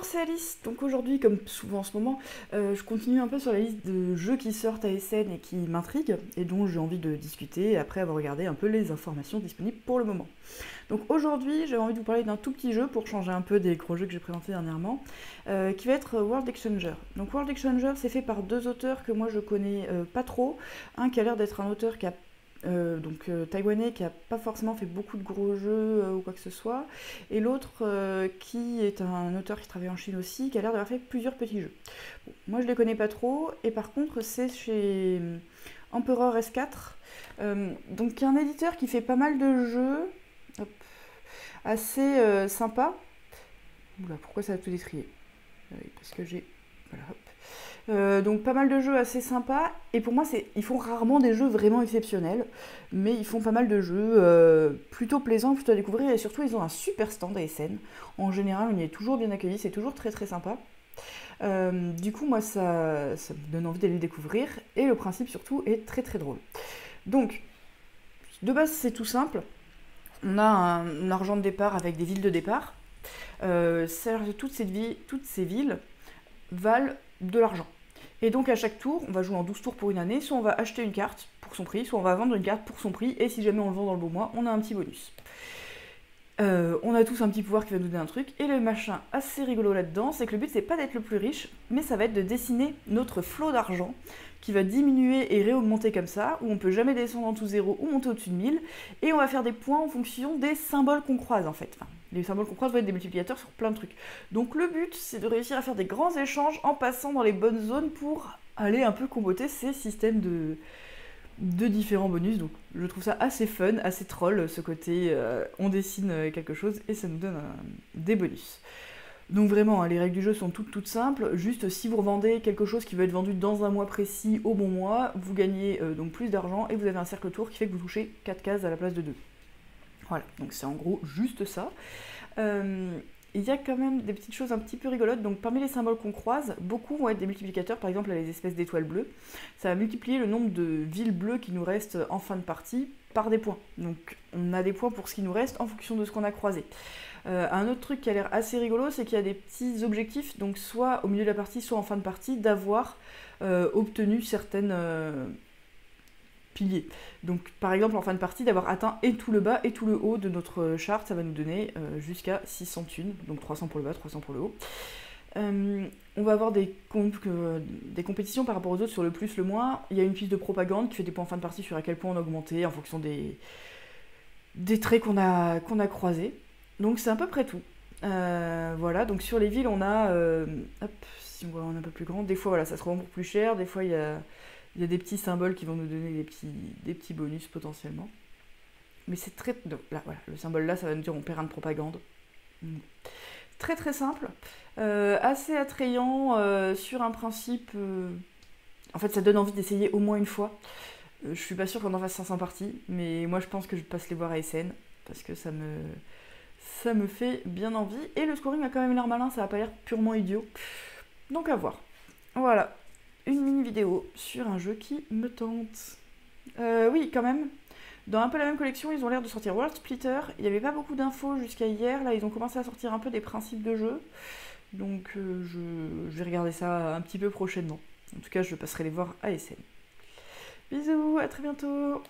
Bonjour, c'est Alice. Donc aujourd'hui, comme souvent en ce moment, je continue un peu sur la liste de jeux qui sortent à SN et qui m'intriguent et dont j'ai envie de discuter après avoir regardé un peu les informations disponibles pour le moment. Donc aujourd'hui, j'avais envie de vous parler d'un tout petit jeu pour changer un peu des gros jeux que j'ai présentés dernièrement, qui va être World Exchanger. Donc World Exchanger, c'est fait par deux auteurs que moi je connais pas trop. Un qui a l'air d'être un auteur qui a taïwanais qui a pas forcément fait beaucoup de gros jeux ou quoi que ce soit, et l'autre qui est un auteur qui travaille en Chine aussi, qui a l'air d'avoir fait plusieurs petits jeux. Bon, moi je les connais pas trop, et par contre c'est chez Emperor S4, donc un éditeur qui fait pas mal de jeux hop, assez sympa. Oula, pourquoi ça a tout détrié? Parce que j'ai... Voilà, hop. Donc pas mal de jeux assez sympas, et pour moi ils font rarement des jeux vraiment exceptionnels, mais ils font pas mal de jeux plutôt plaisants, plutôt à découvrir, et surtout ils ont un super stand à SN. En général on y est toujours bien accueilli, c'est toujours très très sympa. Du coup moi ça me donne envie d'aller le découvrir, et le principe surtout est très très drôle. Donc de base c'est tout simple, on a un argent de départ avec des villes de départ. Toutes ces villes valent de l'argent. Et donc à chaque tour, on va jouer en 12 tours pour une année, soit on va acheter une carte pour son prix, soit on va vendre une carte pour son prix, et si jamais on le vend dans le bon mois, on a un petit bonus. On a tous un petit pouvoir qui va nous donner un truc, et le machin assez rigolo là-dedans, c'est que le but c'est pas d'être le plus riche, mais ça va être de dessiner notre flot d'argent, qui va diminuer et réaugmenter comme ça, où on peut jamais descendre en tout zéro ou monter au-dessus de 1000, et on va faire des points en fonction des symboles qu'on croise en fait. Enfin, les symboles qu'on croise vont être des multiplicateurs sur plein de trucs. Donc le but c'est de réussir à faire des grands échanges en passant dans les bonnes zones pour aller un peu comboter ces systèmes de différents bonus. Donc je trouve ça assez fun, assez troll, ce côté on dessine quelque chose et ça nous donne des bonus. Donc vraiment, les règles du jeu sont toutes simples. Juste si vous revendez quelque chose qui veut être vendu dans un mois précis au bon mois, vous gagnez donc plus d'argent, et vous avez un cercle tour qui fait que vous touchez 4 cases à la place de 2. Voilà, donc c'est en gros juste ça. Il y a quand même des petites choses un petit peu rigolotes. Donc parmi les symboles qu'on croise, beaucoup vont être des multiplicateurs. Par exemple, les espèces d'étoiles bleues, ça va multiplier le nombre de villes bleues qui nous restent en fin de partie par des points. Donc on a des points pour ce qui nous reste en fonction de ce qu'on a croisé. Un autre truc qui a l'air assez rigolo, c'est qu'il y a des petits objectifs, donc soit au milieu de la partie, soit en fin de partie, d'avoir obtenu certaines piliers. Donc par exemple en fin de partie, d'avoir atteint et tout le bas et tout le haut de notre charte, ça va nous donner jusqu'à 600 thunes, donc 300 pour le bas, 300 pour le haut. On va avoir des compétitions par rapport aux autres sur le plus, le moins. Il y a une fiche de propagande qui fait des points en fin de partie sur à quel point on a augmenté en fonction des traits qu'on a croisés. Donc c'est à peu près tout. Voilà, donc sur les villes on a, hop, si on voit un peu plus grand, des fois voilà, ça se revend pour plus cher, des fois il y a des petits symboles qui vont nous donner des petits bonus potentiellement. Mais c'est très... Donc, là, voilà, le symbole là, ça va nous dire on perd un de propagande. Très très simple, assez attrayant sur un principe... En fait, ça donne envie d'essayer au moins une fois. Je suis pas sûre qu'on en fasse 500 parties, mais moi je pense que je passe les voir à SN, parce que ça me fait bien envie. Et le scoring a quand même l'air malin, ça va pas l'air purement idiot. Donc à voir. Voilà, une mini vidéo sur un jeu qui me tente. Oui, quand même. Dans un peu la même collection, ils ont l'air de sortir World Splitter. Il n'y avait pas beaucoup d'infos jusqu'à hier. Là, ils ont commencé à sortir un peu des principes de jeu. Donc je vais regarder ça un petit peu prochainement. En tout cas, je passerai les voir à SN. Bisous, à très bientôt.